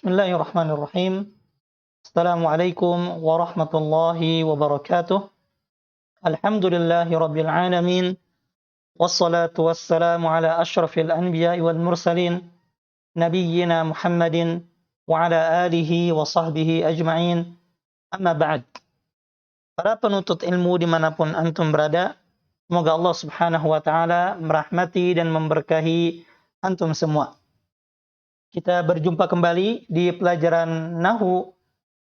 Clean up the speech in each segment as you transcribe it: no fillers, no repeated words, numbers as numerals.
Bismillahirrahmanirrahim. Assalamualaikum warahmatullahi wabarakatuh. Alhamdulillahi rabbil alamin. Wassalatu wassalamu ala ashrafil anbiya'i wal mursalin. Nabiyyina Muhammadin wa ala alihi wa sahbihi ajma'in. Amma ba'd. Para penuntut ilmu dimanapun antum berada, semoga Allah subhanahu wa ta'ala merahmati dan memberkahi antum semua. Kita berjumpa kembali di pelajaran Nahu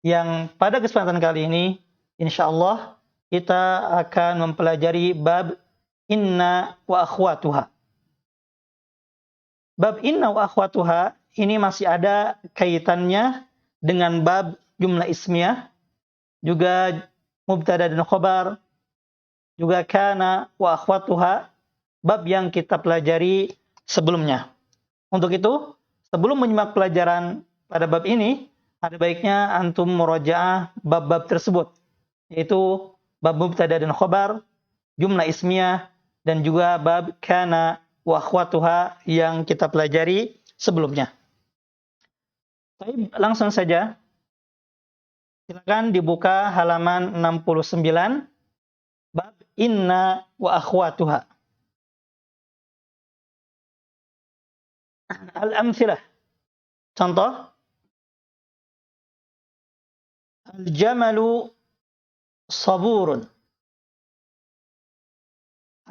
yang pada kesempatan kali ini insyaallah kita akan mempelajari bab inna wa akhwatuha. Bab inna wa akhwatuha ini masih ada kaitannya dengan bab jumlah ismiyah, juga mubtada dan khabar, juga kana wa akhwatuha, bab yang kita pelajari sebelumnya. Untuk itu, sebelum menyimak pelajaran pada bab ini, ada baiknya antum murajaah bab-bab tersebut, yaitu bab mubtada dan khabar, jumlah ismiyah, dan juga bab kana wa akhwatuha yang kita pelajari sebelumnya. Baik, langsung saja. Silakan dibuka halaman 69, bab inna wa akhwatuha. Al-amthilah. Contoh. Al-jamalu saburun.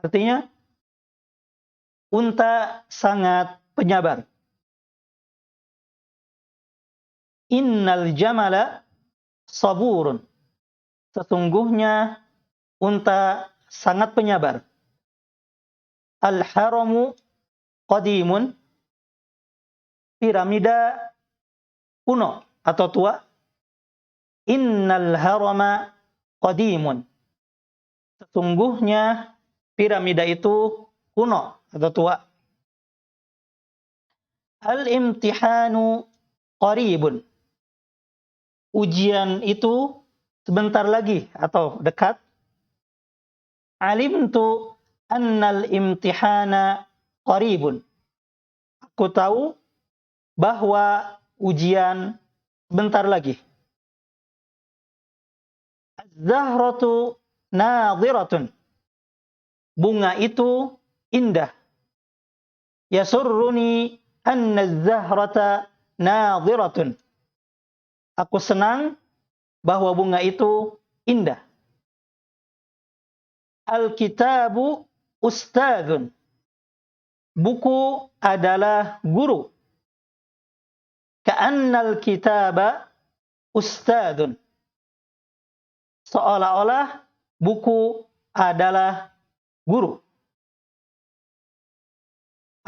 Artinya, unta sangat penyabar. Innal jamala saburun. Sesungguhnya unta sangat penyabar. Al-haramu qadimun. Piramida kuno atau tua. Innal harama qadimun. Sesungguhnya piramida itu kuno atau tua. Al-imtihanu qaribun. Ujian itu sebentar lagi atau dekat. Alimtu annal imtihana qaribun. Aku tahu bahwa ujian sebentar lagi. Az-zahratu nadhiratun. Bunga itu indah. Yasurruni anna az-zahrata nadhiratun. Aku senang bahwa bunga itu indah. Al-kitabu ustadzun. Buku adalah guru. Ka'annal kitaba ustadzun. Seolah-olah buku adalah guru.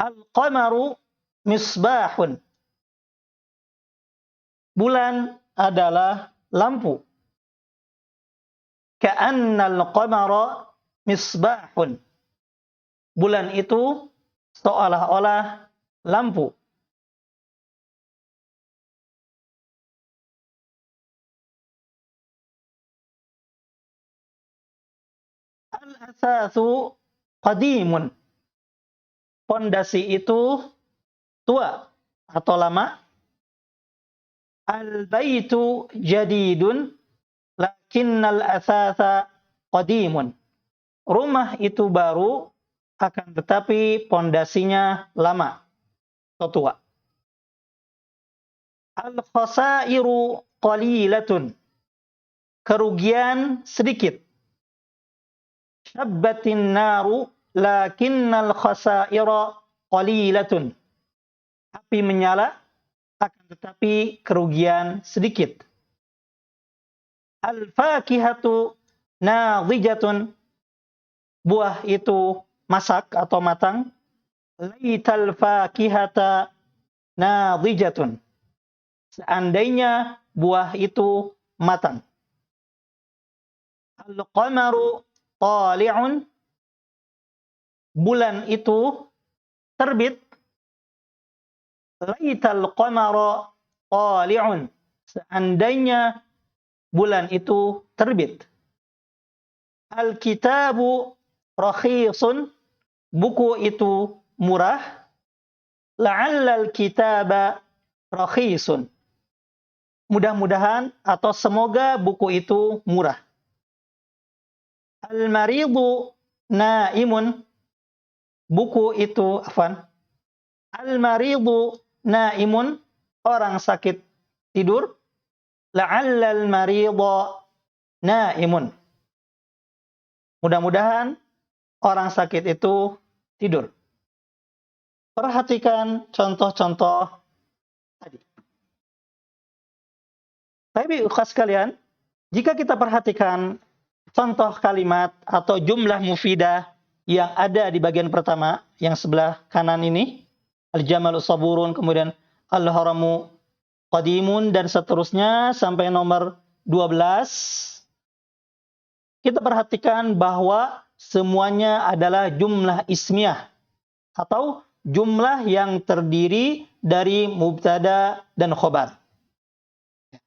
Al-qamaru misbahun. Bulan adalah lampu. Ka'annal qamara misbahun. Bulan itu seolah-olah lampu. Al-asasu qadimun. Pondasi itu tua atau lama. Al-baitu jadidun lakinnal asasa qadimun. Rumah itu baru akan tetapi pondasinya lama atau tua. Al-khasairu qalilatun. Kerugian sedikit. Syabbatin naru lakinnal khasaira qalilatun. Api menyala akan tetapi kerugian sedikit. Al-fakihatu nadhijatun. Buah itu masak atau matang. Laital fakihata nadhijatun. Seandainya buah itu matang. Al-qamaru tali'un. Bulan itu terbit. Laital qamara tali'un. Seandainya bulan itu terbit. Al-kitabu rakhisun. Buku itu murah. La'allal kitaba rakhisun. mudah-mudahan atau semoga buku itu murah. Al-maridu naimun, buku itu Al-maridu naimun, orang sakit tidur. La'allal marida naimun, mudah-mudahan orang sakit itu tidur. Perhatikan contoh-contoh tadi. Tapi ikhlas sekalian, jika kita perhatikan contoh kalimat atau jumlah mufidah yang ada di bagian pertama, yang sebelah kanan ini, al-jamalu saburun, kemudian al-haramu qadimun, dan seterusnya sampai nomor 12, kita perhatikan bahwa semuanya adalah jumlah ismiyah atau jumlah yang terdiri dari mubtada dan khobar.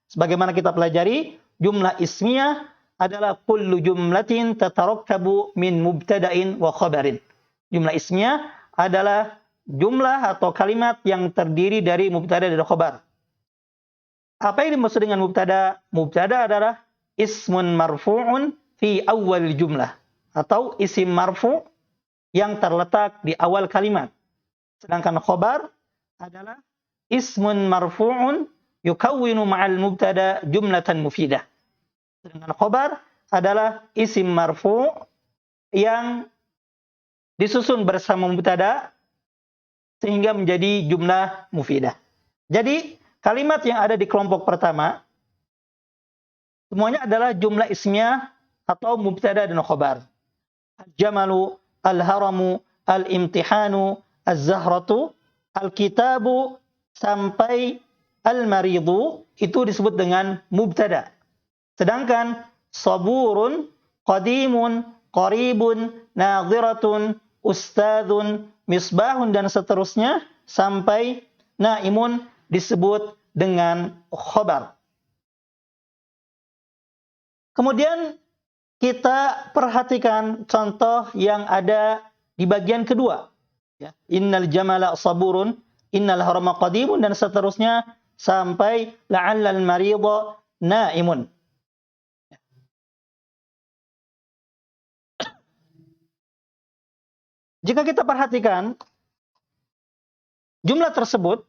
Sebagaimana kita pelajari, jumlah ismiyah adalah kullu jumlatin tatarakkabu min mubtada'in wa khabarin. Jumlah ismiyah adalah jumlah atau kalimat yang terdiri dari mubtada dan khobar. Apa yang dimaksud dengan mubtada? Mubtada adalah ismun marfu'un fi awal jumlah, atau isim marfu' yang terletak di awal kalimat. Sedangkan khobar adalah ismun marfu'un yukawwinu ma'al mubtada jumlatan mufidah. Sedangkan khobar adalah isim marfu' yang disusun bersama mubtada sehingga menjadi jumlah mufidah. Jadi kalimat yang ada di kelompok pertama semuanya adalah jumlah ismiyah atau mubtada dan khobar. Al-jamalu, al-haramu, al-imtihanu, az-zahratu, al-kitabu, sampai al-maridu itu disebut dengan mubtada. Sedangkan saburun, qadimun, qaribun, nadhiratun, ustadzun, misbahun, dan seterusnya sampai naimun disebut dengan khobar. Kemudian kita perhatikan contoh yang ada di bagian kedua. Ya. Innal jamala saburun, innal harama qadimun, dan seterusnya sampai la'allal marida naimun. Jika kita perhatikan jumlah tersebut,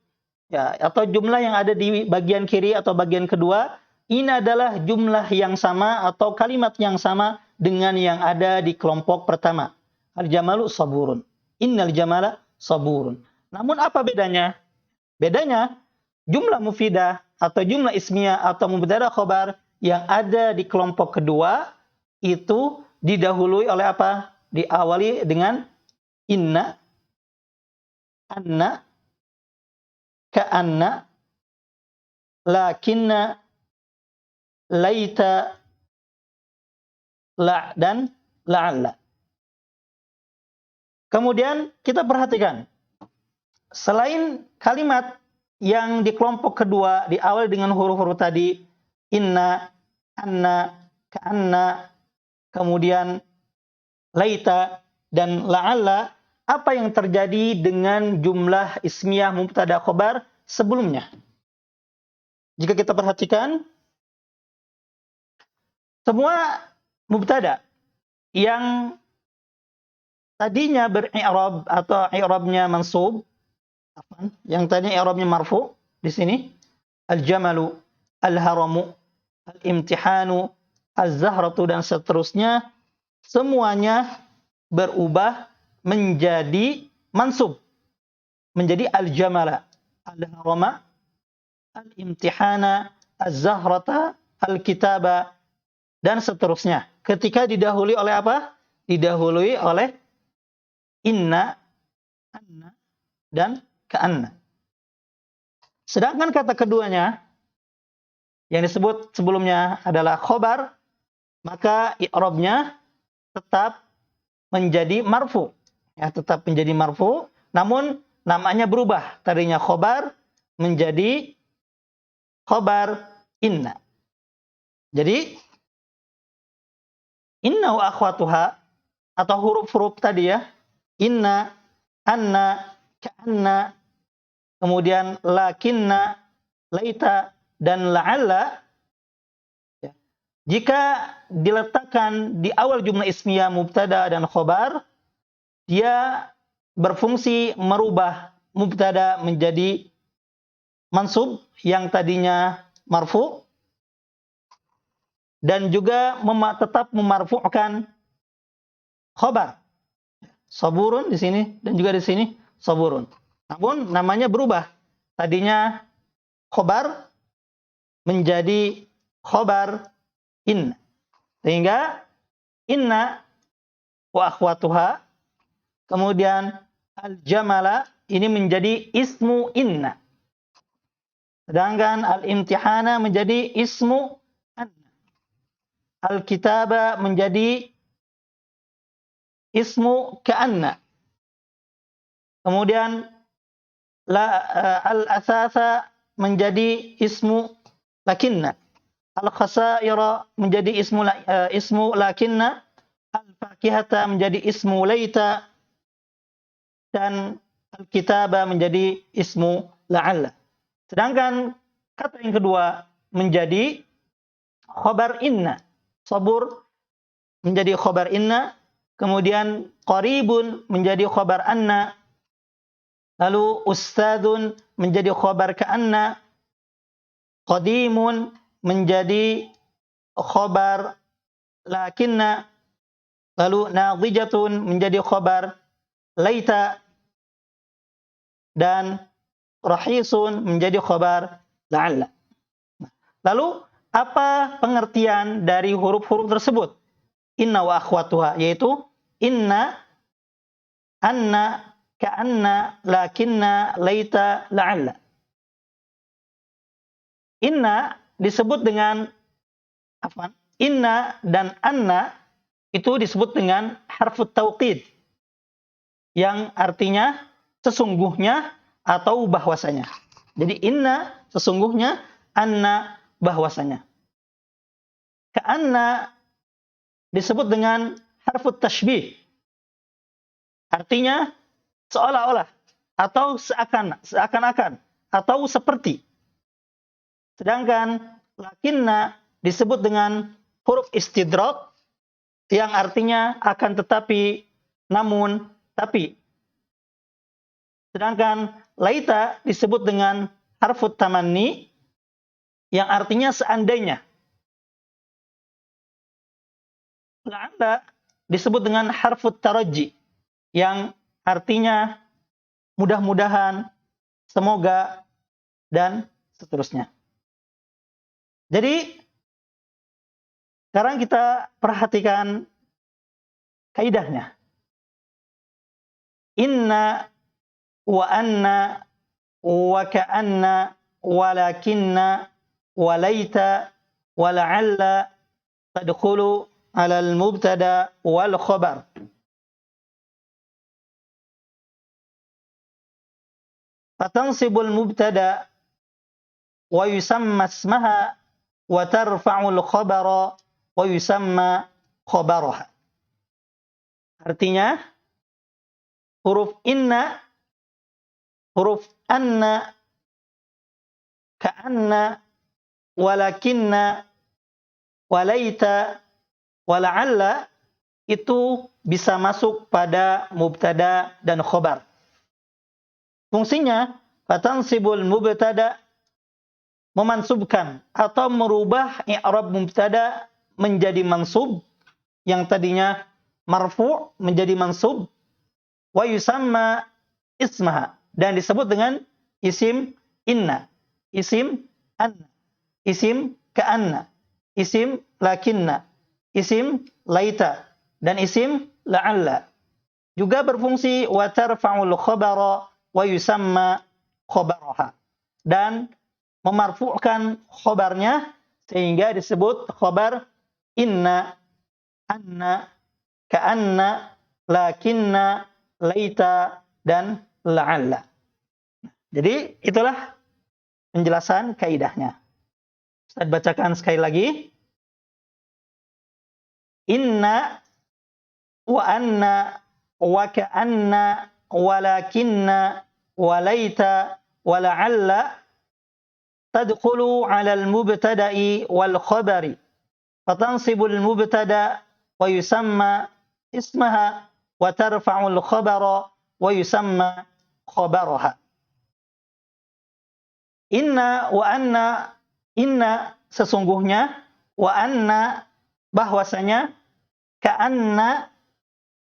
ya, atau jumlah yang ada di bagian kiri atau bagian kedua, ini adalah jumlah yang sama atau kalimat yang sama dengan yang ada di kelompok pertama. Al-jamalu saburun. Innal jamala saburun. Namun apa bedanya? Bedanya jumlah mufidah atau jumlah ismiyah atau mubtada khobar yang ada di kelompok kedua itu didahului oleh apa? Diawali dengan inna, anna, ka'anna, lakinna, laita, la, dan la'alla. Kemudian kita perhatikan, selain kalimat yang di kelompok kedua diawali dengan huruf-huruf tadi, inna, anna, ka'anna, kemudian laita, dan la'alla, apa yang terjadi dengan jumlah ismiyah mubtada khobar sebelumnya? Jika kita perhatikan, semua mubtada yang tadinya ber-i'rab atau i'rabnya mansub, yang tadinya i'rabnya marfu, di sini al-jamalu, al-haramu, al-imtihanu, az-zahratu, dan seterusnya, semuanya berubah menjadi mansub, menjadi al-jamala, al-harama, al-imtihana, az-zahrata, al-kitaba, dan seterusnya. Ketika didahului oleh apa? Didahului oleh inna, anna, dan ka'anna. Sedangkan kata keduanya yang disebut sebelumnya adalah khobar, maka i'rabnya tetap menjadi marfu. Ya, tetap menjadi marfu, namun namanya berubah. Tadinya khobar menjadi khobar inna. Jadi inna wa akhwatuha atau huruf-huruf tadi ya, inna, anna, ka'anna, kemudian lakinna, laita, dan la'alla, ya, jika diletakkan di awal jumlah ismiyah mubtada dan khobar, dia berfungsi merubah mubtada menjadi mansub yang tadinya marfu, dan juga tetap memarfu'kan khobar. Saburun di sini dan juga di sini saburun. Namun namanya berubah. Tadinya khobar menjadi khobar inna. Sehingga inna wa akhwatuha, kemudian al-jamala ini menjadi ismu inna. Sedangkan al-imtihana menjadi ismu anna. Al-kitaba menjadi ismu ka'anna. Kemudian al-asasa menjadi ismu lakinna. Al-khasaira menjadi ismu lakinna. Al-fakihata menjadi ismu laita. Dan al-kitaba menjadi ismu la'alla. Sedangkan kata yang kedua menjadi khobar inna. Sabur menjadi khobar inna. Kemudian qaribun menjadi khobar anna. Lalu ustadun menjadi khobar ka'anna. Qadimun menjadi khobar lakinna. Lalu nadijatun menjadi khobar laita. Dan rahisun menjadi khobar la'alla. Lalu apa pengertian dari huruf-huruf tersebut? Inna wa akhwatuha, yaitu inna, anna, ka'anna, lakinna, laita, la'alla. Inna disebut dengan inna dan anna itu disebut dengan harfut tauqid, yang artinya sesungguhnya atau bahwasanya. Jadi inna sesungguhnya, anna bahwasanya. Ka'anna disebut dengan harfut tashbih. Artinya seolah-olah atau seakan-akan atau seperti. Sedangkan lakinna disebut dengan huruf istidrak yang artinya akan tetapi, namun, tapi. Sedangkan laita disebut dengan harfut tamanni yang artinya seandainya. La'alla disebut dengan harfut taraji yang artinya mudah-mudahan, semoga, dan seterusnya. Jadi sekarang kita perhatikan kaidahnya. Inna wa anna wa ka'anna walakinna walaita wala'alla tadkhulu 'ala al-mubtada wal khabar. Fatansibul mubtada wa yusamma ismaha wa tarfa'ul khabara wa yusamma khabaraha. Artinya huruf inna, huruf anna, ka'anna, walakinna, walaita, wala'alla itu bisa masuk pada mubtada dan khobar. Fungsinya fatansibul mubtada, memansubkan atau merubah i'rab mubtada menjadi mansub yang tadinya marfu' menjadi mansub, wa yusamma ismaha, dan disebut dengan isim inna, isim anna, isim ka'anna, isim lakinna, isim laita, dan isim la'alla. Juga berfungsi wa tarfa'ul khabara wa yusamma khabaraha, dan memarfu'kan khobarnya sehingga disebut khobar inna, anna, ka'anna, lakinna, laita, dan la'alla. Jadi itulah penjelasan kaidahnya. Ustaz bacakan sekali lagi. Inna wa anna wa ka'anna walakinna walaita wala'alla tadkhulu 'ala al-mubtada'i wal khabari fatansibu al-mubtada' wa yusamma ismaha wa tarfa'u al-khabara wa yusamma khabaraha. Inna sesungguhnya, wa anna bahwasanya, ka'anna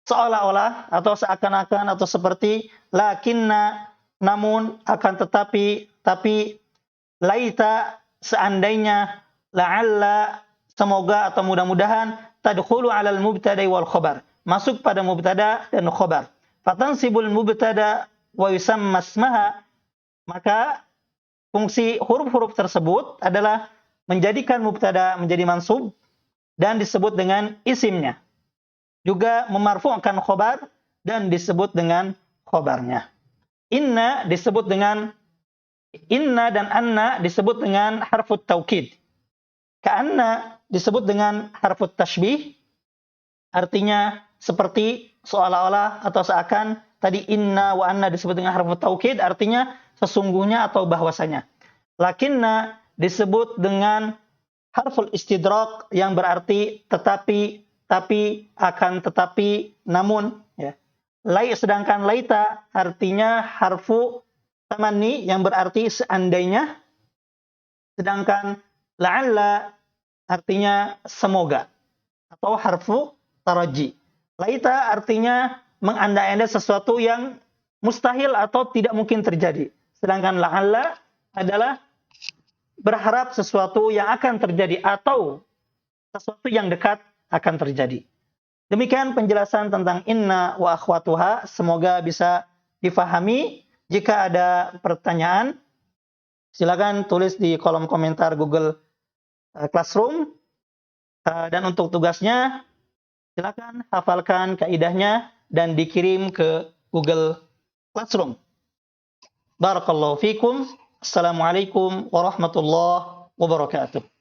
seolah-olah atau seakan-akan atau seperti, lakinna namun, akan tetapi, tapi, laita seandainya, la'alla semoga atau mudah-mudahan, tadkhulu 'alal mubtada'i wal khabar, masuk pada mubtada dan khabar. Fatansibul mubtada wa yusamma ismaha, maka fungsi huruf-huruf tersebut adalah menjadikan mubtada menjadi mansub dan disebut dengan isimnya. Juga memarfu'kan khobar dan disebut dengan khobarnya. Inna dan anna disebut dengan harfut taukid. Ka'anna disebut dengan harfut tashbih, artinya seperti, seolah-olah atau seakan. Tadi inna wa anna disebut dengan harfut taukid, artinya sesungguhnya atau bahwasanya. Lakinna disebut dengan harful istidrak yang berarti tetapi, tapi, akan tetapi, namun, ya. Sedangkan laita artinya harfu tamanni yang berarti seandainya, sedangkan la'alla artinya semoga atau harfu taraji. Laita artinya mengandai-andai sesuatu yang mustahil atau tidak mungkin terjadi. Sedangkan la'alla adalah berharap sesuatu yang akan terjadi atau sesuatu yang dekat akan terjadi. Demikian penjelasan tentang inna wa akhwatuha. Semoga bisa difahami. Jika ada pertanyaan, silakan tulis di kolom komentar Google Classroom. Dan untuk tugasnya, silakan hafalkan kaidahnya dan dikirim ke Google Classroom. Barakallahu fikum. Assalamualaikum warahmatullahi wabarakatuh.